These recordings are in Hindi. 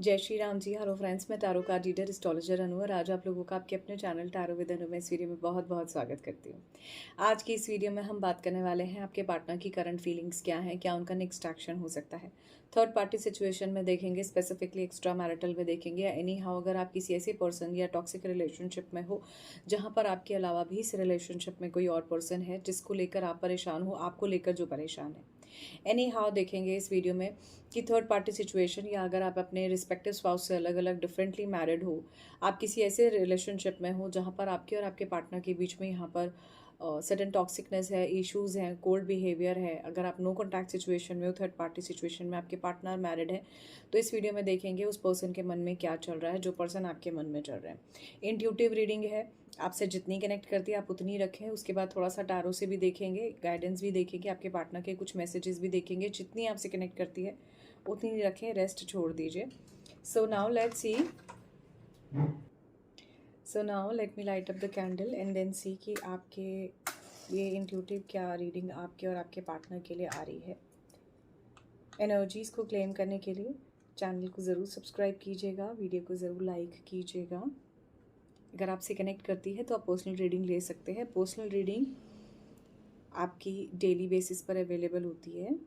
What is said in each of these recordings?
जय श्री राम जी। हेलो फ्रेंड्स, मैं टैरो कार्ड रीडर एस्ट्रोलॉजर अनु और आज आप लोगों का आपके अपने चैनल टैरो विद अनु में इस वीडियो में बहुत बहुत स्वागत करती हूँ। आज की इस वीडियो में हम बात करने वाले हैं आपके पार्टनर की करंट फीलिंग्स क्या हैं, क्या उनका नेक्स्ट एक्शन हो सकता है। थर्ड पार्टी सिचुएशन में देखेंगे, स्पेसिफिकली एक्स्ट्रा मैरिटल में देखेंगे, या एनी हाउ अगर आप किसी ऐसे पर्सन या टॉक्सिक रिलेशनशिप में हो जहाँ पर आपके अलावा भी इस रिलेशनशिप में कोई और पर्सन है जिसको लेकर आप परेशान हो, आपको लेकर जो परेशान है। एनी हाउ देखेंगे इस वीडियो में कि थर्ड पार्टी सिचुएशन, या अगर आप अपने रिस्पेक्टिव स्पाउस से अलग अलग डिफरेंटली मैरिड हो, आप किसी ऐसे रिलेशनशिप में हो जहाँ पर आपके और आपके पार्टनर के बीच में यहाँ पर सडन टॉक्सिकनेस है, इश्यूज़ हैं, कोल्ड बिहेवियर है। अगर आप नो कॉन्टैक्ट सिचुएशन में हो, थर्ड पार्टी सिचुएशन में आपके पार्टनर मैरिड है, तो इस वीडियो में देखेंगे उस पर्सन के मन में क्या चल रहा है, जो पर्सन आपके मन में चल रहा है। इंट्यूटिव रीडिंग है, आपसे जितनी कनेक्ट करती है आप उतनी रखें। उसके बाद थोड़ा सा टैरो से भी देखेंगे, गाइडेंस भी देखेंगे, आपके पार्टनर के कुछ मैसेजेस भी देखेंगे। जितनी आपसे कनेक्ट करती है उतनी रखें, रेस्ट छोड़ दीजिए। So now let's see, so now let me light up the candle and then see कि आपके ये इंट्यूटिव क्या रीडिंग आपके और आपके पार्टनर के लिए आ रही है। एनर्जीज़ को क्लेम करने के लिए चैनल को ज़रूर सब्सक्राइब कीजिएगा, वीडियो को ज़रूर लाइक कीजिएगा। अगर आपसे कनेक्ट करती है तो आप पर्सनल रीडिंग ले सकते हैं। पर्सनल रीडिंग आपकी डेली बेसिस पर अवेलेबल होती है।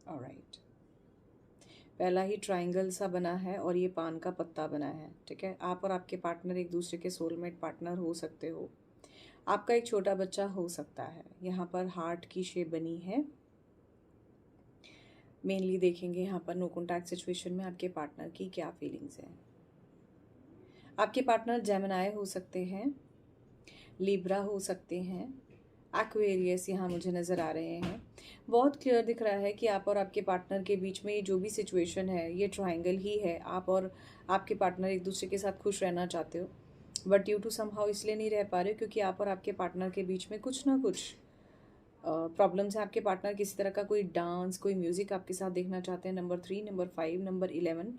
ऑलराइट, पहला ही ट्रायंगल सा बना है और ये पान का पत्ता बना है। ठीक है, आप और आपके पार्टनर एक दूसरे के सोलमेट पार्टनर हो सकते हो। आपका एक छोटा बच्चा हो सकता है। यहाँ पर हार्ट की शेप बनी है। मेनली देखेंगे यहाँ पर नो कॉन्टैक्ट सिचुएशन में आपके पार्टनर की क्या फीलिंग्स हैं। आपके पार्टनर जेमिनाई हो सकते हैं, लिब्रा हो सकते हैं, एक्वेरियस यहाँ मुझे नज़र आ रहे हैं। बहुत क्लियर दिख रहा है कि आप और आपके पार्टनर के बीच में ये जो भी सिचुएशन है ये ट्रायंगल ही है। आप और आपके पार्टनर एक दूसरे के साथ खुश रहना चाहते हो, बट ड्यू टू समहाउ इसलिए नहीं रह पा रहे हो क्योंकि आप और आपके पार्टनर के बीच में कुछ ना कुछ प्रॉब्लम्स है। आपके पार्टनर किसी तरह का कोई डांस, कोई म्यूज़िक आपके साथ देखना चाहते हैं। Number 3, number 5, number 11,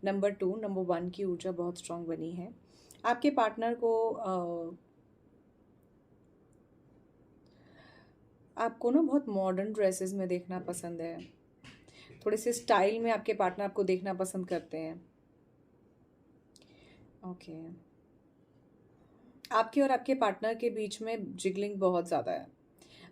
number 2, number 1 की ऊर्जा बहुत स्ट्रांग बनी है। आपके पार्टनर को आपको ना बहुत मॉडर्न ड्रेसेस में देखना पसंद है। थोड़े से स्टाइल में आपके पार्टनर आपको देखना पसंद करते हैं। ओके, आपके और आपके पार्टनर के बीच में जिगलिंग बहुत ज़्यादा है।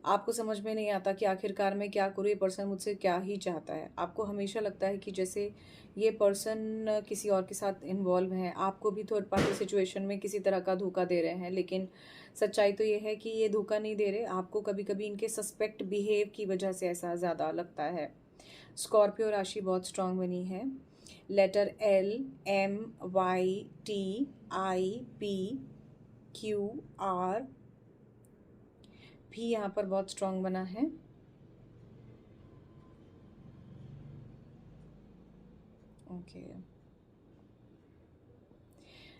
आपको समझ में नहीं आता कि आखिरकार मैं क्या करूँ, ये पर्सन मुझसे क्या ही चाहता है। आपको हमेशा लगता है कि जैसे ये पर्सन किसी और के साथ इन्वॉल्व है, आपको भी थर्ड पार्टी सिचुएशन में किसी तरह का धोखा दे रहे हैं। लेकिन सच्चाई तो ये है कि ये धोखा नहीं दे रहे, आपको कभी कभी इनके सस्पेक्ट बिहेव की वजह से ऐसा ज़्यादा लगता है। स्कॉर्पियो राशि बहुत स्ट्रांग बनी है। लेटर LMYTIPQR भी यहाँ पर बहुत स्ट्रांग बना है। ओके,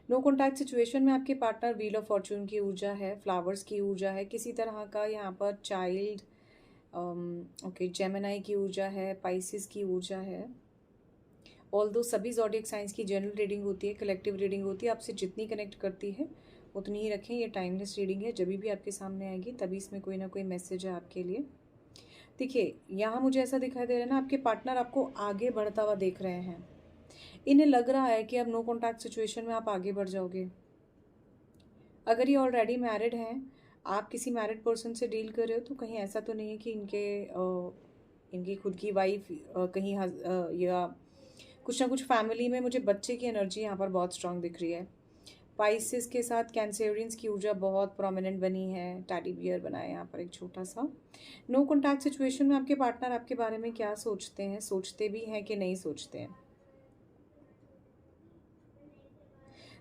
नो कॉन्टैक्ट सिचुएशन में आपके पार्टनर व्हील ऑफ फॉर्चून की ऊर्जा है, फ्लावर्स की ऊर्जा है, किसी तरह का यहाँ पर चाइल्ड, ओके, जेमिनाई की ऊर्जा है, पाइसिस की ऊर्जा है। ऑल्दो सभी ज़ोडिएक साइंस की जनरल रीडिंग होती है, कलेक्टिव रीडिंग होती है। आपसे जितनी कनेक्ट करती है उतनी ही रखें। ये टाइमलेस रीडिंग है, जब भी आपके सामने आएगी तभी इसमें कोई ना कोई मैसेज है आपके लिए। देखिए, यहाँ मुझे ऐसा दिखाई दे रहा है ना, आपके पार्टनर आपको आगे बढ़ता हुआ देख रहे हैं। इन्हें लग रहा है कि अब नो कॉन्टैक्ट सिचुएशन में आप आगे बढ़ जाओगे। अगर ये ऑलरेडी मैरिड हैं, आप किसी मैरिड पर्सन से डील कर रहे हो, तो कहीं ऐसा तो नहीं है कि इनकी खुद की वाइफ कहीं या कुछ ना कुछ फैमिली में मुझे बच्चे की एनर्जी यहाँ पर बहुत स्ट्रांग दिख रही है। पाइसिस के साथ कैंसेरियंस की ऊर्जा बहुत प्रोमिनेंट बनी है। टैडी बियर बना है यहाँ पर एक छोटा सा। नो कॉन्टैक्ट सिचुएशन में आपके पार्टनर आपके बारे में क्या सोचते हैं, सोचते भी हैं कि नहीं सोचते हैं।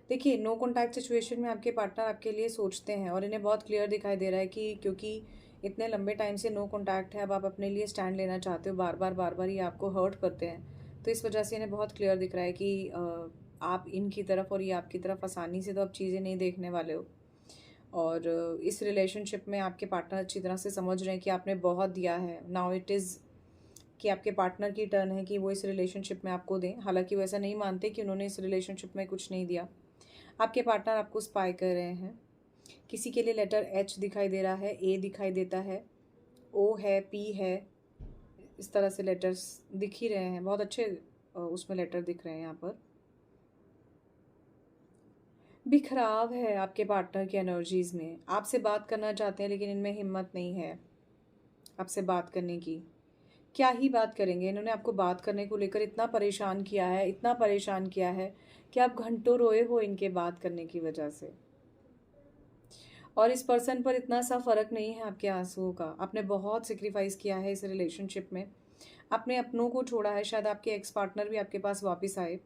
देखिए, नो कॉन्टैक्ट सिचुएशन में आपके पार्टनर आपके लिए सोचते हैं और इन्हें बहुत क्लियर दिखाई दे रहा है कि क्योंकि इतने लंबे टाइम से नो कॉन्टैक्ट है, अब आप अपने लिए स्टैंड लेना चाहते हो, बार बार ये आपको हर्ट करते हैं, तो इस वजह से इन्हें बहुत क्लियर दिख रहा है कि आप इनकी तरफ और ये आपकी तरफ आसानी से तो अब चीज़ें नहीं देखने वाले हो। और इस रिलेशनशिप में आपके पार्टनर अच्छी तरह से समझ रहे हैं कि आपने बहुत दिया है। नाउ इट इज़ कि आपके पार्टनर की टर्न है कि वो इस रिलेशनशिप में आपको दें। हालांकि वो ऐसा नहीं मानते कि उन्होंने इस रिलेशनशिप में कुछ नहीं दिया। आपके पार्टनर आपको स्पाई कर रहे हैं। किसी के लिए लेटर H दिखाई दे रहा है, A दिखाई देता है, O है, P है, इस तरह से लेटर्स दिख ही रहे हैं। बहुत अच्छे उसमें लेटर दिख रहे हैं यहाँ पर। बिखराव है आपके पार्टनर की एनर्जीज़ में। आपसे बात करना चाहते हैं लेकिन इनमें हिम्मत नहीं है आपसे बात करने की। क्या ही बात करेंगे, इन्होंने आपको बात करने को लेकर इतना परेशान किया है, इतना परेशान किया है कि आप घंटों रोए हो इनके बात करने की वजह से। और इस पर्सन पर इतना सा फ़र्क नहीं है आपके आंसुओं का। आपने बहुत सेक्रीफाइस किया है इस रिलेशनशिप में, आपने अपनों को छोड़ा है। शायद आपके एक्स पार्टनर भी आपके पास वापस आए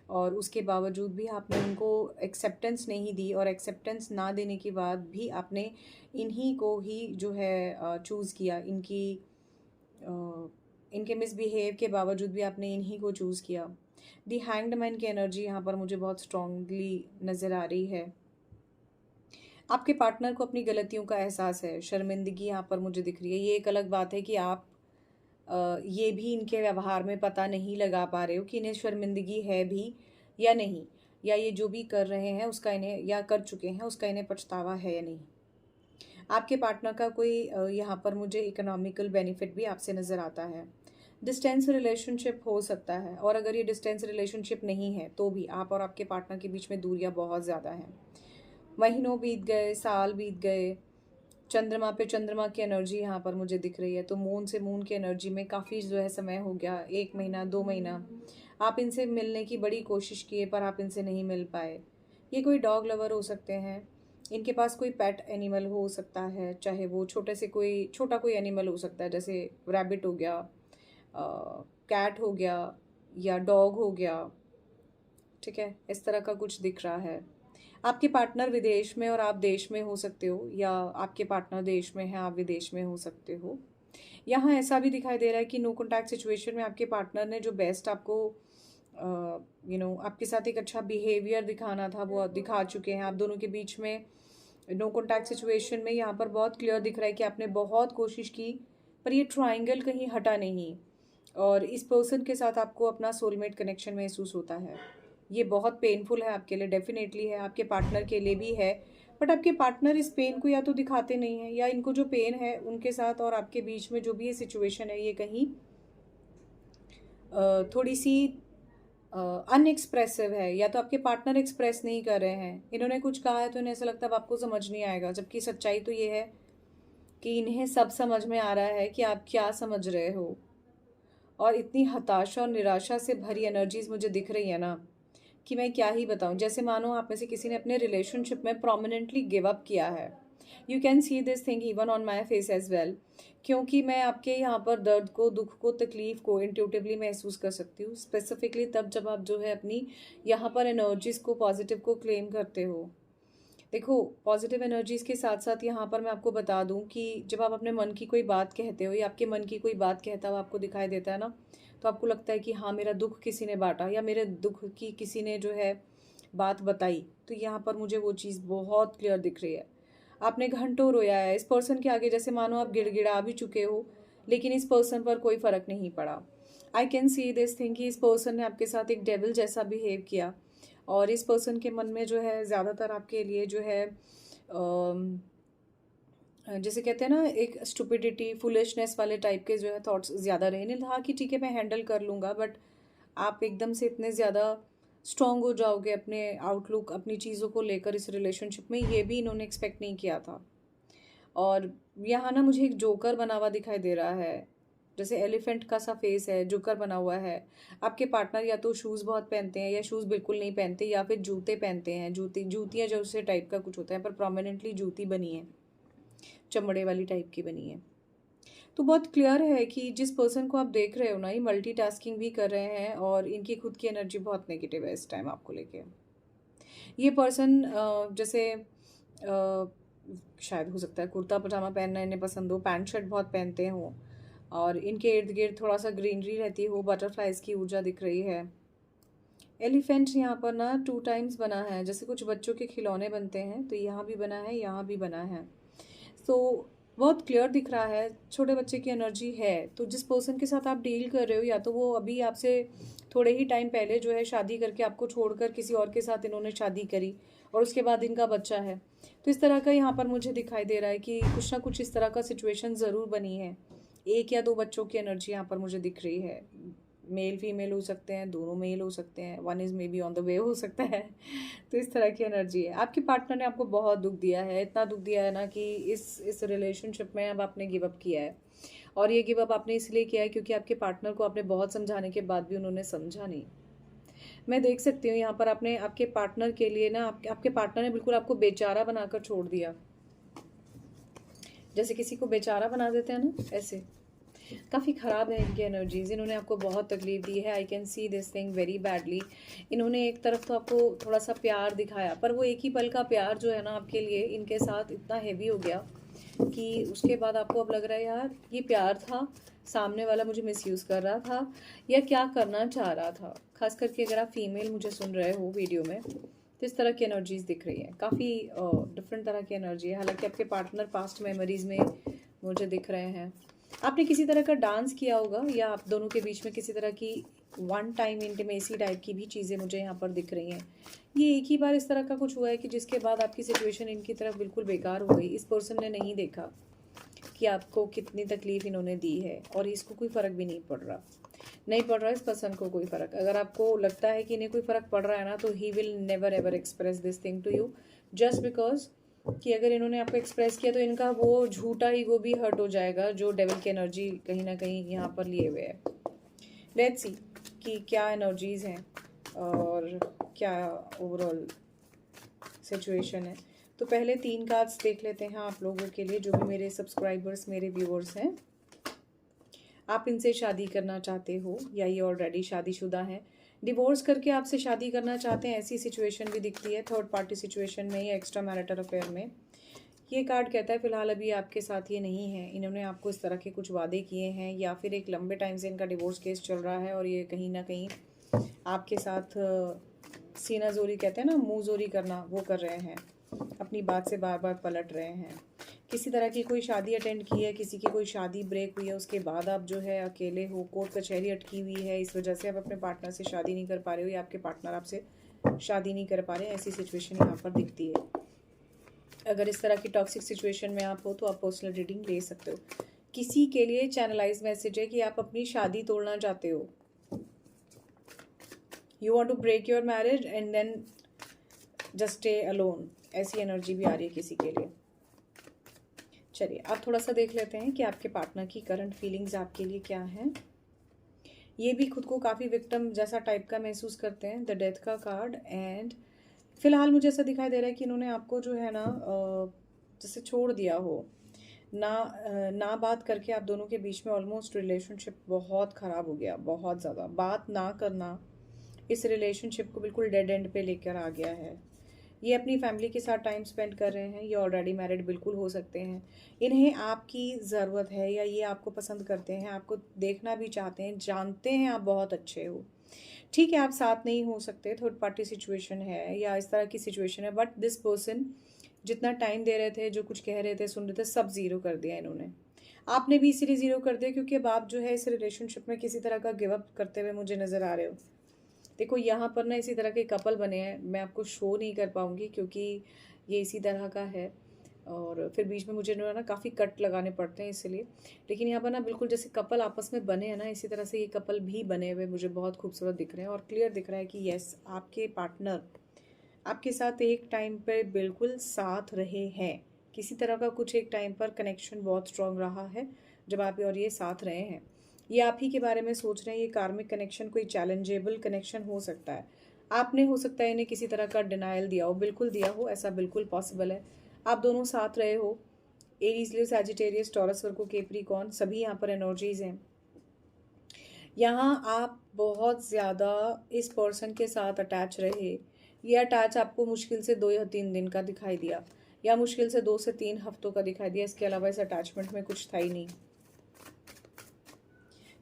और उसके बावजूद भी आपने उनको एक्सेप्टेंस नहीं दी, और एक्सेप्टेंस ना देने के बाद भी आपने इन्हीं को ही जो है चूज़ किया। इनके मिसबिहेव के बावजूद भी आपने इन्हीं को चूज़ किया। दी हैंग्ड मैन की एनर्जी यहाँ पर मुझे बहुत स्ट्रांगली नज़र आ रही है। आपके पार्टनर को अपनी गलतियों का एहसास है, शर्मिंदगी यहाँ पर मुझे दिख रही है। ये एक अलग बात है कि आप ये भी इनके व्यवहार में पता नहीं लगा पा रहे हो कि इन्हें शर्मिंदगी है भी या नहीं, या ये जो भी कर रहे हैं उसका इन्हें, या कर चुके हैं उसका इन्हें पछतावा है या नहीं। आपके पार्टनर का कोई यहाँ पर मुझे इकोनॉमिकल बेनिफिट भी आपसे नज़र आता है। डिस्टेंस रिलेशनशिप हो सकता है, और अगर ये डिस्टेंस रिलेशनशिप नहीं है तो भी आप और आपके पार्टनर के बीच में दूरियां बहुत ज़्यादा हैं। महीनों बीत गए, साल बीत गए, चंद्रमा पे चंद्रमा की एनर्जी यहाँ पर मुझे दिख रही है। तो मून से मून की एनर्जी में काफ़ी जो है समय हो गया, 1 महीना 2 महीना आप इनसे मिलने की बड़ी कोशिश किए पर आप इनसे नहीं मिल पाए। ये कोई डॉग लवर हो सकते हैं, इनके पास कोई पेट एनिमल हो सकता है, चाहे वो छोटा कोई एनिमल हो सकता है, जैसे रैबिट हो गया, कैट हो गया, या डॉग हो गया। ठीक है, इस तरह का कुछ दिख रहा है। आपके पार्टनर विदेश में और आप देश में हो सकते हो, या आपके पार्टनर देश में है, आप विदेश में हो सकते हो। यहाँ ऐसा भी दिखाई दे रहा है कि नो कॉन्टैक्ट सिचुएशन में आपके पार्टनर ने जो बेस्ट आपको आपके साथ एक अच्छा बिहेवियर दिखाना था वो दिखा चुके हैं। आप दोनों के बीच में नो कॉन्टैक्ट सिचुएशन में यहाँ पर बहुत क्लियर दिख रहा है कि आपने बहुत कोशिश की पर ये ट्राइंगल कहीं हटा नहीं, और इस पर्सन के साथ आपको अपना सोलमेट कनेक्शन महसूस होता है। ये बहुत पेनफुल है आपके लिए, डेफिनेटली है, आपके पार्टनर के लिए भी है। बट आपके पार्टनर इस पेन को या तो दिखाते नहीं है, या इनको जो पेन है उनके साथ और आपके बीच में जो भी ये सिचुएशन है ये कहीं थोड़ी सी अनएक्सप्रेसिव है, या तो आपके पार्टनर एक्सप्रेस नहीं कर रहे हैं। इन्होंने कुछ कहा है तो इन्हें ऐसा लगता है अब आपको समझ नहीं आएगा, जबकि सच्चाई तो ये है कि इन्हें सब समझ में आ रहा है कि आप क्या समझ रहे हो। और इतनी हताशा और निराशा से भरी एनर्जीज मुझे दिख रही है ना कि मैं क्या ही बताऊं। जैसे मानो आप में से किसी ने अपने रिलेशनशिप में प्रोमिनेंटली गिव अप किया है। You can see this thing even on my face as well, क्योंकि मैं आपके यहाँ पर दर्द को, दुख को, तकलीफ को इंट्यूटिवली महसूस कर सकती हूँ, स्पेसिफिकली तब जब आप जो है अपनी यहाँ पर एनर्जीज को, पॉजिटिव को क्लेम करते हो। देखो, पॉजिटिव एनर्जीज के साथ साथ यहाँ पर मैं आपको बता दूं कि जब आप अपने मन की कोई बात कहते हो, या आपके मन की कोई बात कहता हुआ आपको दिखाई देता है ना, तो आपको लगता है कि हाँ, मेरा दुख किसी ने बांटा, या मेरे दुख की किसी ने जो है बात बताई। तो यहाँ पर मुझे वो चीज़ बहुत क्लियर दिख रही है। आपने घंटों रोया है इस पर्सन के आगे, जैसे मानो आप गिड़गिड़ा भी चुके हो, लेकिन इस पर्सन पर कोई फ़र्क नहीं पड़ा। I can see this thing कि इस पर्सन ने आपके साथ एक डेविल जैसा बिहेव किया, और इस पर्सन के मन में जो है ज़्यादातर आपके लिए जो है जैसे कहते हैं ना, एक स्टुपिडिटी, फुलिशनेस वाले टाइप के जो है थॉट्स ज़्यादा रहे। नहीं था कि ठीक है मैं हैंडल कर लूँगा, बट आप एकदम से इतने ज़्यादा स्ट्रॉन्ग हो जाओगे अपने आउटलुक, अपनी चीज़ों को लेकर इस रिलेशनशिप में, ये भी इन्होंने एक्सपेक्ट नहीं किया था। और यहाँ ना मुझे एक जोकर बना हुआ दिखाई दे रहा है, जैसे एलिफेंट का सा फेस है, जोकर बना हुआ है। आपके पार्टनर या तो शूज़ बहुत पहनते हैं, या शूज़ बिल्कुल नहीं पहनते, या फिर जूते पहनते हैं, जूतियाँ जो उसे टाइप का कुछ होता है, पर प्रोमिनेंटली जूती बनी है, चमड़े वाली टाइप की बनी है। तो बहुत क्लियर है कि जिस पर्सन को आप देख रहे हो ना, ये मल्टीटास्किंग भी कर रहे हैं, और इनकी खुद की एनर्जी बहुत नेगेटिव है इस टाइम आपको लेके। ये पर्सन जैसे शायद हो सकता है कुर्ता पजामा पहनना इन्हें पसंद हो, पैंट शर्ट बहुत पहनते हो, और इनके इर्द गिर्द थोड़ा सा ग्रीनरी रहती हो, बटरफ्लाइज की ऊर्जा दिख रही है। एलिफेंट यहाँ पर ना 2 टाइम्स बना है, जैसे कुछ बच्चों के खिलौने बनते हैं, तो यहाँ भी बना है, यहाँ भी बना है। तो बहुत क्लियर दिख रहा है, छोटे बच्चे की एनर्जी है। तो जिस पर्सन के साथ आप डील कर रहे हो, या तो वो अभी आपसे थोड़े ही टाइम पहले जो है शादी करके आपको छोड़कर किसी और के साथ इन्होंने शादी करी, और उसके बाद इनका बच्चा है। तो इस तरह का यहाँ पर मुझे दिखाई दे रहा है कि कुछ ना कुछ इस तरह का सिचुएशन ज़रूर बनी है। 1 या 2 बच्चों की एनर्जी यहाँ पर मुझे दिख रही है। मेल फीमेल हो सकते हैं, दोनों मेल हो सकते हैं, one is may be on the way हो सकता है। तो इस तरह की एनर्जी है। आपके पार्टनर ने आपको बहुत दुख दिया है, इतना दुख दिया है ना कि इस रिलेशनशिप में अब आपने गिव अप किया है। और ये गिव अप आपने इसलिए किया है क्योंकि आपके पार्टनर को आपने बहुत समझाने के बाद भी उन्होंने समझा नहीं। मैं देख सकती हूँ यहाँ पर आपने आपके पार्टनर के लिए ना आपके पार्टनर ने बिल्कुल आपको बेचारा बनाकर छोड़ दिया। जैसे किसी को बेचारा बना देते हैं ना, ऐसे। काफ़ी ख़राब है इनकी एनर्जीज। इन्होंने आपको बहुत तकलीफ दी है। I can see this thing very badly. इन्होंने एक तरफ तो आपको थोड़ा सा प्यार दिखाया, पर वो एक ही पल का प्यार जो है ना आपके लिए इनके साथ इतना हैवी हो गया कि उसके बाद आपको अब लग रहा है यार ये प्यार था, सामने वाला मुझे मिसयूज़ कर रहा था या क्या करना चाह रहा था। खास करके अगर आप फीमेल मुझे सुन रहे हो वीडियो में, तो इस तरह की एनर्जीज दिख रही है। काफ़ी डिफरेंट तरह की एनर्जी है। हालांकि आपके पार्टनर पास्ट मेमोरीज में मुझे दिख रहे हैं। आपने किसी तरह का डांस किया होगा या आप दोनों के बीच में किसी तरह की वन टाइम इंटीमेसी टाइप की भी चीज़ें मुझे यहाँ पर दिख रही हैं। ये एक ही बार इस तरह का कुछ हुआ है कि जिसके बाद आपकी सिचुएशन इनकी तरफ बिल्कुल बेकार हो गई। इस पर्सन ने नहीं देखा कि आपको कितनी तकलीफ इन्होंने दी है और इसको कोई फ़र्क भी नहीं पड़ रहा। नहीं पड़ रहा इस पर्सन को कोई फ़र्क। अगर आपको लगता है कि इन्हें कोई फ़र्क पड़ रहा है ना, तो he will never ever express this thing to you, just because कि अगर इन्होंने आपको एक्सप्रेस किया तो इनका वो झूठा ईगो भी हर्ट हो जाएगा जो डेविल की एनर्जी कहीं ना कहीं यहाँ पर लिए हुए है। लेट्स सी कि क्या एनर्जीज हैं और क्या ओवरऑल सिचुएशन है। तो पहले 3 कार्ड्स देख लेते हैं आप लोगों के लिए, जो भी मेरे सब्सक्राइबर्स, मेरे व्यूअर्स हैं। आप इनसे शादी करना चाहते हो या ये ऑलरेडी शादीशुदा हैं, डिवोर्स करके आपसे शादी करना चाहते हैं, ऐसी सिचुएशन भी दिखती है थर्ड पार्टी सिचुएशन में या एक्स्ट्रा मैरिटल अफेयर में। ये कार्ड कहता है फिलहाल अभी आपके साथ ये नहीं है। इन्होंने आपको इस तरह के कुछ वादे किए हैं या फिर एक लंबे टाइम से इनका डिवोर्स केस चल रहा है और ये कहीं ना कहीं आपके साथ सीना जोरी कहते हैं ना, मुंह जोरी करना, वो कर रहे हैं। अपनी बात से बार बार पलट रहे हैं। किसी तरह की कोई शादी अटेंड की है, किसी की कोई शादी ब्रेक हुई है, उसके बाद आप जो है अकेले हो, कोर्ट कचहरी अटकी हुई है, इस वजह से आप अपने पार्टनर से शादी नहीं कर पा रहे हो या आपके पार्टनर आपसे शादी नहीं कर पा रहे हैं। ऐसी सिचुएशन यहाँ पर दिखती है। अगर इस तरह की टॉक्सिक सिचुएशन में आप हो तो आप पर्सनल रीडिंग ले सकते हो। किसी के लिए चैनलाइज मैसेज है कि आप अपनी शादी तोड़ना चाहते हो। You want to break your marriage and then just stay alone, ऐसी एनर्जी भी आ रही है किसी के लिए। चलिए अब थोड़ा सा देख लेते हैं कि आपके पार्टनर की करंट फीलिंग्स आपके लिए क्या हैं। ये भी खुद को काफ़ी विक्टिम जैसा टाइप का महसूस करते हैं, द डेथ का कार्ड। एंड फिलहाल मुझे ऐसा दिखाई दे रहा है कि इन्होंने आपको जो है ना जैसे छोड़ दिया हो ना बात करके। आप दोनों के बीच में ऑलमोस्ट रिलेशनशिप बहुत ख़राब हो गया, बहुत ज़्यादा। बात ना करना इस रिलेशनशिप को बिल्कुल डेड एंड पे लेकर आ गया है। ये अपनी फैमिली के साथ टाइम स्पेंड कर रहे हैं। ये ऑलरेडी मैरिड बिल्कुल हो सकते हैं। इन्हें आपकी ज़रूरत है या ये आपको पसंद करते हैं, आपको देखना भी चाहते हैं, जानते हैं आप बहुत अच्छे हो। ठीक है, आप साथ नहीं हो सकते, थर्ड पार्टी सिचुएशन है या इस तरह की सिचुएशन है, बट दिस पर्सन जितना टाइम दे रहे थे, जो कुछ कह रहे थे, सुन रहे थे, सब ज़ीरो कर दिया इन्होंने। आपने भी इसीलिए ज़ीरो कर दिया क्योंकि अब आप जो है इस रिलेशनशिप में किसी तरह का गिव अप करते हुए मुझे नज़र आ रहे हो। देखो यहाँ पर ना इसी तरह के कपल बने हैं। मैं आपको शो नहीं कर पाऊँगी क्योंकि ये इसी तरह का है और फिर बीच में मुझे ना काफ़ी कट लगाने पड़ते हैं इसलिए। लेकिन यहाँ पर ना बिल्कुल जैसे कपल आपस में बने हैं ना, इसी तरह से ये कपल भी बने हुए मुझे बहुत खूबसूरत दिख रहे हैं और क्लियर दिख रहा है कि यस, आपके पार्टनर आपके साथ एक टाइम पर बिल्कुल साथ रहे हैं। किसी तरह का कुछ एक टाइम पर कनेक्शन बहुत स्ट्रॉन्ग रहा है जब आप और ये साथ रहे हैं। ये आप ही के बारे में सोच रहे हैं। ये कार्मिक कनेक्शन कोई चैलेंजेबल कनेक्शन हो सकता है। आपने हो सकता है इन्हें किसी तरह का डिनाइल दिया हो, बिल्कुल दिया हो, ऐसा बिल्कुल पॉसिबल है। आप दोनों साथ रहे हो। एरीज, लियो, सैजिटेरियस, टॉरस, वर्गो, कैप्रिकॉर्न, सभी यहाँ पर एनर्जीज हैं। यहाँ आप बहुत ज़्यादा इस पर्सन के साथ अटैच रहे। ये अटैच आपको मुश्किल से 2 या 3 दिन का दिखाई दिया या मुश्किल से 2 से 3 हफ्तों का दिखाई दिया। इसके अलावा इस अटैचमेंट में कुछ था ही नहीं।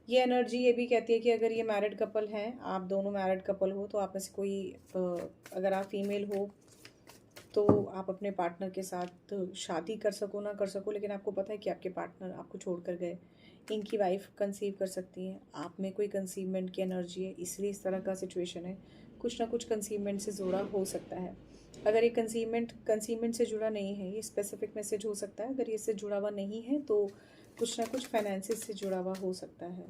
ये एनर्जी ये भी कहती है कि अगर ये मैरिड कपल हैं, आप दोनों मैरिड कपल हो, तो आप में से कोई अगर आप फीमेल हो तो आप अपने पार्टनर के साथ शादी कर सको ना कर सको, लेकिन आपको पता है कि आपके पार्टनर आपको छोड़ कर गए। इनकी वाइफ कंसीव कर सकती है, आप में कोई कंसीवमेंट की एनर्जी है, इसलिए इस तरह का सिचुएशन है। कुछ ना कुछ कंसीवमेंट से जुड़ा हो सकता है। अगर ये कंसीवमेंट से जुड़ा नहीं है, ये स्पेसिफिक मैसेज हो सकता है। अगर ये इससे जुड़ा हुआ नहीं है तो कुछ ना कुछ फाइनेंसिस से जुड़ा हुआ हो सकता है।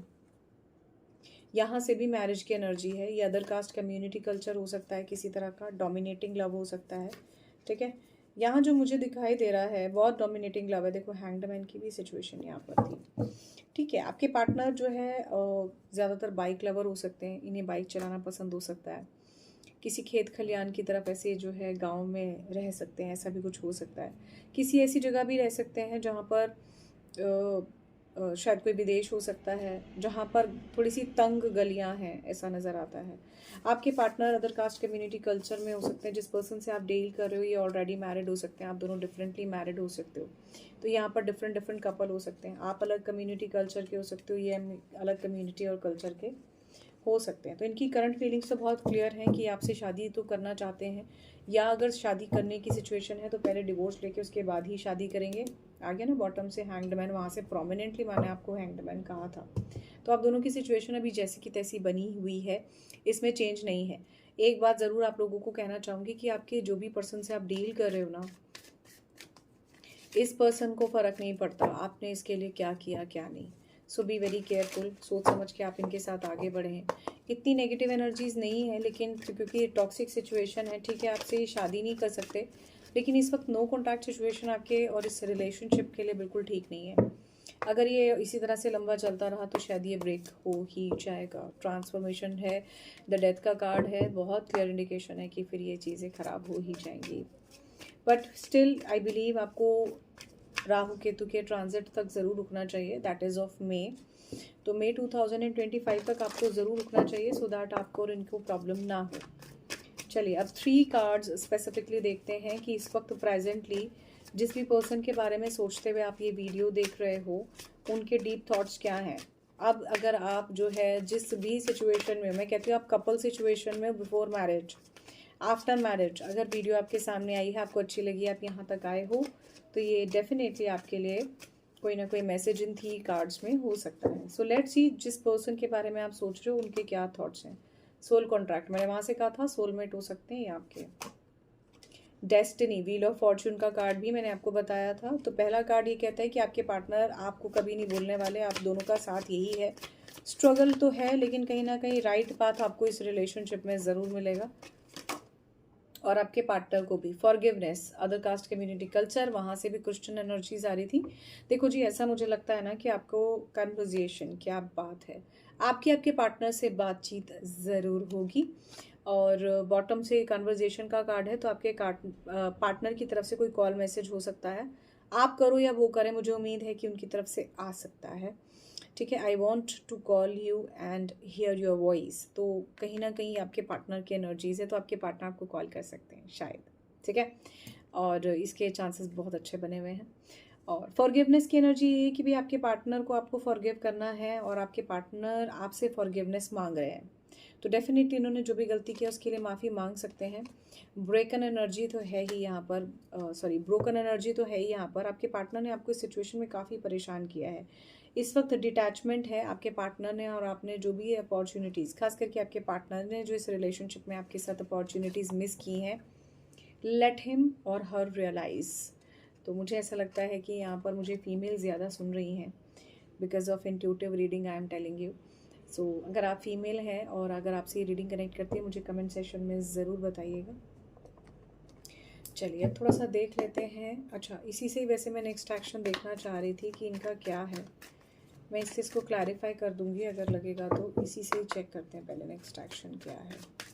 यहाँ से भी मैरिज की एनर्जी है। ये अदर कास्ट कम्युनिटी कल्चर हो सकता है, किसी तरह का डोमिनेटिंग लव हो सकता है। ठीक है, यहाँ जो मुझे दिखाई दे रहा है बहुत डोमिनेटिंग लव है। देखो हैंग्ड मैन की भी सिचुएशन यहाँ पर थी। ठीक है, आपके पार्टनर जो है ज़्यादातर बाइक लवर हो सकते हैं, इन्हें बाइक चलाना पसंद हो सकता है। किसी खेत खलियान की तरफ ऐसे जो है गांव में रह सकते हैं, ऐसा भी कुछ हो सकता है। किसी ऐसी जगह भी रह सकते हैं जहाँ पर शायद कोई विदेश हो सकता है, जहाँ पर थोड़ी सी तंग गलियाँ हैं, ऐसा नज़र आता है। आपके partner other caste community culture में हो सकते हैं। जिस पर्सन से आप डील कर रहे हो ये ऑलरेडी मैरिड हो सकते हैं, आप दोनों डिफरेंटली मैरिड हो सकते हो। तो यहाँ पर डिफरेंट डिफरेंट कपल हो सकते हैं। आप अलग कम्युनिटी कल्चर के हो सकते हो, ये अलग कम्युनिटी और कल्चर के हो सकते हैं। तो इनकी करंट फीलिंग्स तो बहुत क्लियर हैं कि आपसे शादी तो करना चाहते हैं, या अगर शादी करने की सिचुएशन है तो पहले डिवोर्स लेके उसके बाद ही शादी करेंगे। आ गया ना बॉटम से हैंग्ड मैन, वहाँ से प्रोमिनेंटली मैंने आपको हैंग्ड मैन कहा था। तो आप दोनों की सिचुएशन अभी जैसी की तैसी बनी हुई है, इसमें चेंज नहीं है। एक बात ज़रूर आप लोगों को कहना चाहूँगी कि आपके जो भी पर्सन से आप डील कर रहे हो ना, इस पर्सन को फ़र्क नहीं पड़ता आपने इसके लिए क्या किया क्या नहीं। सो बी वेरी केयरफुल, सोच समझ के आप इनके साथ आगे बढ़ें। इतनी नेगेटिव एनर्जीज नहीं है, लेकिन क्योंकि टॉक्सिक सिचुएशन है, ठीक है, आपसे ये शादी नहीं कर सकते, लेकिन इस वक्त नो कॉन्टैक्ट सिचुएशन आपके और इस रिलेशनशिप के लिए बिल्कुल ठीक नहीं है। अगर ये इसी तरह से लंबा चलता रहा तो शायद ये ब्रेक हो ही जाएगा। ट्रांसफॉर्मेशन है, द डेथ का कार्ड है, बहुत क्लियर इंडिकेशन है कि फिर ये चीज़ें ख़राब हो ही जाएंगी। बट स्टिल आई बिलीव आपको राहु केतु के ट्रांजिट तक ज़रूर रुकना चाहिए, दैट इज़ ऑफ मे। तो मई 2025 तक आपको ज़रूर रुकना चाहिए, सो दैट आपको और इनको प्रॉब्लम ना हो। चलिए अब 3 कार्ड्स स्पेसिफिकली देखते हैं कि इस वक्त प्रेजेंटली जिस भी पर्सन के बारे में सोचते हुए आप ये वीडियो देख रहे हो, उनके डीप थॉट्स क्या हैं। अब अगर आप जो है जिस भी सिचुएशन में, मैं कहती हूँ आप कपल सिचुएशन में, बिफोर मैरिज, आफ्टर मैरिज, अगर वीडियो आपके सामने आई है, आपको अच्छी लगी, आप यहाँ तक आए हो, तो ये डेफिनेटली आपके लिए कोई ना कोई मैसेज इन 3 कार्ड्स में हो सकता है। सो लेट्स सी जिस पर्सन के बारे में आप सोच रहे हो उनके क्या थॉट्स हैं। सोल कॉन्ट्रैक्ट, मैंने वहाँ से कहा था सोलमेट हो सकते हैं ये आपके। डेस्टिनी, व्हील ऑफ फॉर्चून का कार्ड भी मैंने आपको बताया था। तो पहला कार्ड ये कहता है कि आपके पार्टनर आपको कभी नहीं भूलने वाले, आप दोनों का साथ यही है। स्ट्रगल तो है, लेकिन कहीं ना कहीं राइट पाथ आपको इस रिलेशनशिप में ज़रूर मिलेगा। और आपके पार्टनर को भी forgiveness, other caste community culture, वहाँ से भी क्रिश्चियन एनर्जीज आ रही थी। देखो जी, ऐसा मुझे लगता है ना कि आपको कन्वर्जेशन, क्या बात है, आपकी आपके पार्टनर से बातचीत ज़रूर होगी। और बॉटम से कन्वर्जेशन का कार्ड है, तो आपके पार्टनर की तरफ से कोई कॉल मैसेज हो सकता है। आप करो या वो करें, मुझे उम्मीद है कि उनकी तरफ से आ सकता है। ठीक है, I want to call you and hear your voice. तो कहीं ना कहीं आपके पार्टनर की एनर्जीज है, तो आपके पार्टनर आपको कॉल कर सकते हैं शायद। ठीक है, और इसके चांसेस बहुत अच्छे बने हुए हैं। और फॉरगिवनेस की एनर्जी ये है कि भी आपके पार्टनर को आपको फॉरगिव करना है, और आपके पार्टनर आपसे फॉरगिवनेस मांग रहे हैं। तो डेफिनेटली इन्होंने जो भी गलती किया उसके लिए माफ़ी मांग सकते हैं। ब्रेकन एनर्जी तो है ही यहाँ पर, ब्रोकन एनर्जी तो है ही यहाँ पर। आपके पार्टनर ने आपको इस सिचुएशन में काफ़ी परेशान किया है। इस वक्त डिटैचमेंट है आपके पार्टनर ने, और आपने जो भी अपॉर्चुनिटीज़, खास करके आपके पार्टनर ने जो इस रिलेशनशिप में आपके साथ अपॉर्चुनिटीज़ मिस की हैं, लेट हिम और हर रियलाइज़। तो मुझे ऐसा लगता है कि यहाँ पर मुझे फीमेल ज़्यादा सुन रही हैं, because of intuitive reading I am telling you. So अगर आप फीमेल हैं और अगर आपसे ये रीडिंग कनेक्ट करती है, मुझे कमेंट सेक्शन में ज़रूर बताइएगा। चलिए अब थोड़ा सा देख लेते हैं। अच्छा, इसी से ही वैसे मैं नेक्स्ट एक्शन देखना चाह रही थी कि इनका क्या है। मैं इस चीज़ को क्लैरिफाई कर दूंगी अगर लगेगा तो। इसी से ही चेक करते हैं पहले नेक्स्ट एक्शन क्या है।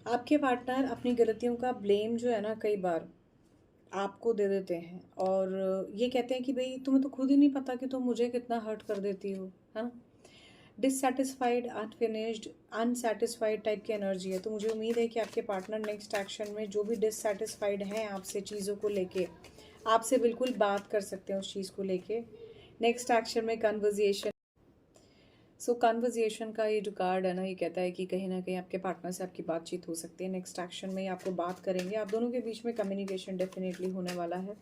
आपके पार्टनर अपनी गलतियों का ब्लेम जो है ना, कई बार आपको दे देते हैं, और ये कहते हैं कि भाई तुम्हें तो खुद ही नहीं पता कि तुम मुझे कितना हर्ट कर देती हो, हाँ। डिससेटिस्फाइड, अनफिनिश्ड, अनसेटिस्फाइड टाइप की एनर्जी है। तो मुझे उम्मीद है कि आपके पार्टनर नेक्स्ट एक्शन में जो भी डिससेटिस्फाइड हैं आपसे चीज़ों को लेके, आपसे बिल्कुल बात कर सकते हैं उस चीज़ को लेके। नेक्स्ट एक्शन में कन्वर्जेशन। सो कन्वर्जेशन का ये जो कार्ड है ना, ये कहता है कि कहीं ना कहीं आपके पार्टनर से आपकी बातचीत हो सकती है। नेक्स्ट एक्शन में आपको बात करेंगे, आप दोनों के बीच में कम्युनिकेशन डेफिनेटली होने वाला है,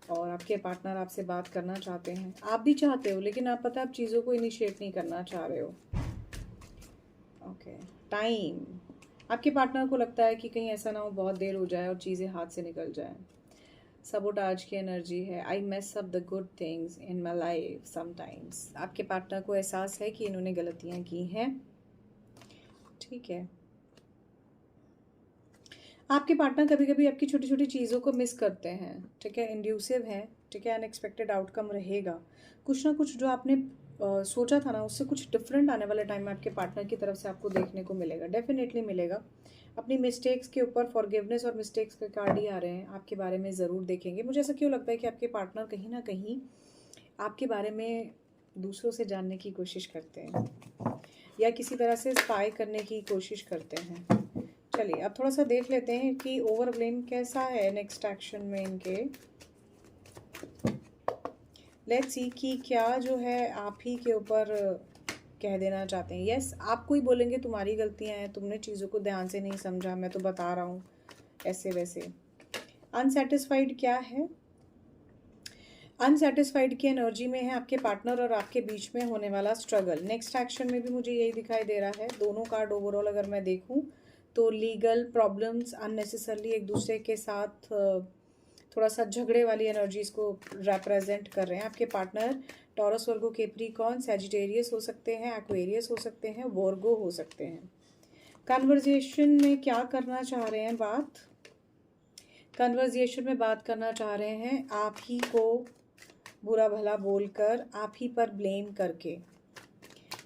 और आपके पार्टनर आपसे बात करना चाहते हैं, आप भी चाहते हो, लेकिन आप पता आप चीज़ों को इनिशिएट नहीं करना चाह रहे हो। ओके, टाइम, आपके पार्टनर को लगता है कि कहीं ऐसा ना हो बहुत देर हो जाए और चीज़ें हाथ से निकल जाए। सबोटाज की एनर्जी है। I mess up the good things in my life sometimes. आपके पार्टनर को एहसास है कि इन्होंने गलतियाँ की हैं। ठीक है, आपके पार्टनर कभी कभी आपकी छोटी छोटी चीज़ों को मिस करते हैं। ठीक है, इंड्यूसिव हैं। ठीक है, अनएक्सपेक्टेड आउटकम रहेगा। कुछ ना कुछ जो आपने सोचा था ना, उससे कुछ डिफरेंट आने वाले टाइम में आपके पार्टनर की तरफ से आपको देखने को मिलेगा, डेफिनेटली मिलेगा। अपनी मिस्टेक्स के ऊपर फॉरगिवनेस और मिस्टेक्स के कार्ड ही आ रहे हैं, आपके बारे में ज़रूर देखेंगे। मुझे ऐसा क्यों लगता है कि आपके पार्टनर कहीं ना कहीं आपके बारे में दूसरों से जानने की कोशिश करते हैं या किसी तरह से स्पाई करने की कोशिश करते हैं। चलिए अब थोड़ा सा देख लेते हैं कि ओवर ब्लेम कैसा है नेक्स्ट एक्शन में इनके। लेट्स सी कि क्या जो है आप ही के ऊपर कह देना चाहते हैं। यस, आपको ही बोलेंगे तुम्हारी गलतियां हैं, तुमने चीज़ों को ध्यान से नहीं समझा, मैं तो बता रहा हूँ ऐसे वैसे। अनसेटिस्फाइड क्या है? अनसेटिस्फाइड की एनर्जी में है आपके पार्टनर और आपके बीच में होने वाला स्ट्रगल। नेक्स्ट एक्शन में भी मुझे यही दिखाई दे रहा है। दोनों कार्ड ओवरऑल अगर मैं देखूं तो लीगल प्रॉब्लम्स, अननेसेसरली एक दूसरे के साथ थोड़ा सा झगड़े वाली एनर्जीज को रिप्रेजेंट कर रहे हैं। आपके पार्टनर टॉरस, वर्गो, कैप्रिकॉर्न, सैजिटेरियस हो सकते हैं, एक्वेरियस हो सकते हैं, वर्गो हो सकते हैं। कन्वर्जेशन में क्या करना चाह रहे हैं बात? कन्वर्जेशन में बात करना चाह रहे हैं आप ही को बुरा भला बोलकर, आप ही पर ब्लेम करके।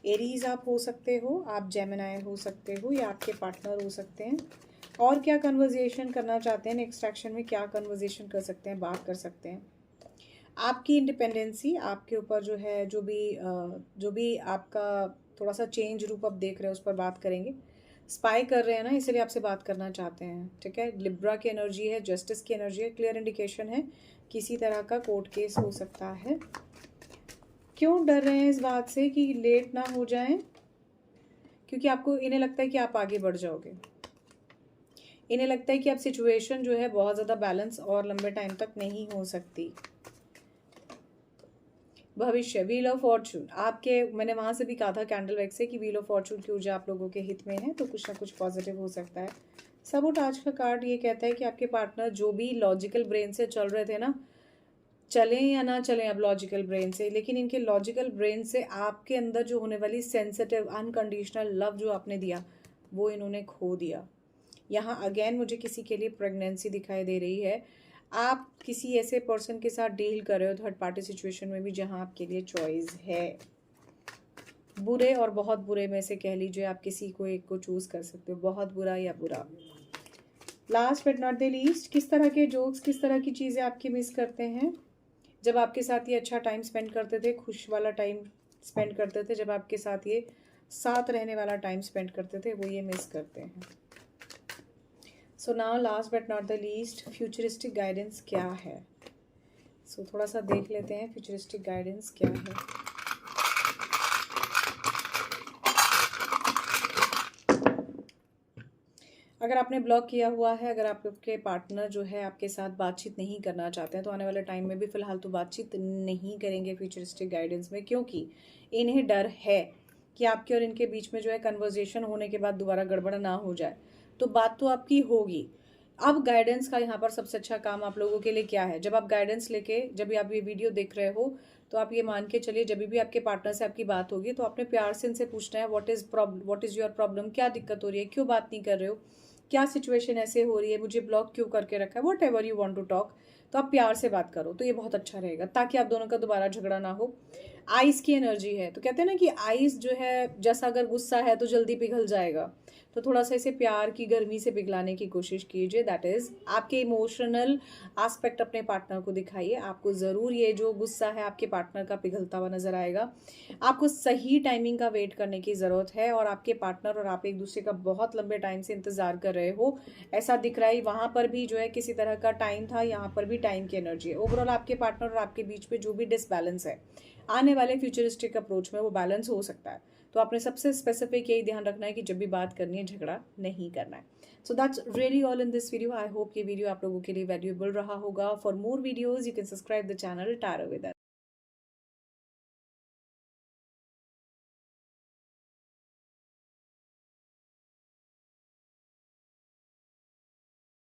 एरीज आप हो सकते हो, आप जेमिनाई हो सकते हो, या आपके पार्टनर हो सकते हैं। और क्या कन्वर्जेशन करना चाहते हैं नेक्स्ट एक्शन में? क्या कन्वर्जेशन कर सकते हैं, बात कर सकते हैं? आपकी इंडिपेंडेंसी, आपके ऊपर जो है जो भी आपका थोड़ा सा चेंज रूप आप देख रहे हैं उस पर बात करेंगे। स्पाई कर रहे हैं ना, इसलिए आपसे बात करना चाहते हैं। ठीक है, लिब्रा की एनर्जी है, जस्टिस की एनर्जी है। क्लियर इंडिकेशन है किसी तरह का कोर्ट केस हो सकता है। क्यों डर रहे हैं इस बात से कि लेट ना हो जाए? क्योंकि आपको, इन्हें लगता है कि आप आगे बढ़ जाओगे। इन्हें लगता है कि अब सिचुएशन जो है बहुत ज़्यादा बैलेंस और लंबे टाइम तक नहीं हो सकती। भविष्य, व्हील ऑफ फॉर्चून आपके, मैंने वहां से भी कहा था कैंडल वेक से कि व्हील ऑफ फॉर्चून की ऊर्जा आप लोगों के हित में है, तो कुछ ना कुछ पॉजिटिव हो सकता है। सबोटाज का कार्ड ये कहता है कि आपके पार्टनर जो भी लॉजिकल ब्रेन से चल रहे थे ना, चलें या ना चलें अब लॉजिकल ब्रेन से, लेकिन इनके लॉजिकल ब्रेन से आपके अंदर जो होने वाली सेंसिटिव अनकंडीशनल लव जो आपने दिया वो इन्होंने खो दिया। यहाँ अगेन मुझे किसी के लिए प्रेगनेंसी दिखाई दे रही है। आप किसी ऐसे पर्सन के साथ डील कर रहे हो थर्ड पार्टी सिचुएशन में भी जहाँ आपके लिए चॉइस है। बुरे और बहुत बुरे में से कह लीजिए, आप किसी को एक को चूज कर सकते हो, बहुत बुरा या बुरा। Last but not the least, किस तरह के जोक्स, किस तरह की चीज़ें आपकी मिस करते हैं जब आपके साथ ये अच्छा टाइम स्पेंड करते थे, खुश वाला टाइम स्पेंड करते थे, जब आपके साथ ये साथ रहने वाला टाइम स्पेंड करते थे, वो ये मिस करते हैं। So now last but not the least, futuristic guidance क्या है? सो थोड़ा सा देख लेते हैं फ्यूचरिस्टिक गाइडेंस क्या है। अगर आपने ब्लॉक किया हुआ है, अगर आपके पार्टनर जो है आपके साथ बातचीत नहीं करना चाहते हैं, तो आने वाले टाइम में भी फिलहाल तो बातचीत नहीं करेंगे फ्यूचरिस्टिक गाइडेंस में, क्योंकि इन्हें डर है कि आपके और इनके बीच में जो है कन्वर्जेशन होने के बाद दोबारा गड़बड़ ना हो जाए। तो बात तो आपकी होगी। अब गाइडेंस का यहाँ पर सबसे अच्छा काम आप लोगों के लिए क्या है? जब आप गाइडेंस लेके, जब भी आप ये वीडियो देख रहे हो, तो आप ये मान के चलिए जब भी आपके पार्टनर से आपकी बात होगी तो आपने प्यार से इनसे पूछना है व्हाट इज योर प्रॉब्लम, क्या दिक्कत हो रही है, क्यों बात नहीं कर रहे हो, क्या सिचुएशन ऐसे हो रही है, मुझे ब्लॉक क्यों करके रखा है, whatever you want to talk. तो आप प्यार से बात करो तो ये बहुत अच्छा रहेगा, ताकि आप दोनों का दोबारा झगड़ा ना हो। आइस की एनर्जी है, तो कहते हैं ना कि आइस जो है, जैसा अगर गुस्सा है तो जल्दी पिघल जाएगा, तो थोड़ा सा इसे प्यार की गर्मी से पिघलाने की कोशिश कीजिए। दैट इज आपके इमोशनल एस्पेक्ट अपने पार्टनर को दिखाइए। आपको ज़रूर ये जो गुस्सा है आपके पार्टनर का पिघलता हुआ नजर आएगा। आपको सही टाइमिंग का वेट करने की ज़रूरत है, और आपके पार्टनर और आप एक दूसरे का बहुत लंबे टाइम से इंतजार कर रहे हो, ऐसा दिख रहा है। वहां पर भी जो है किसी तरह का टाइम था, यहाँ पर भी टाइम की एनर्जी है। ओवरऑल आपके पार्टनर और आपके बीच में जो भी डिसबैलेंस है, आने वाले फ्यूचरिस्टिक अप्रोच में वो बैलेंस हो सकता है। तो आपने सबसे स्पेसिफिक यही ध्यान रखना है कि जब भी बात करनी है झगड़ा नहीं करना है। So that's really all in this video. I hope ये वीडियो आप लोगों के लिए वैल्यूएबल रहा होगा। For more videos you can subscribe the channel tarot with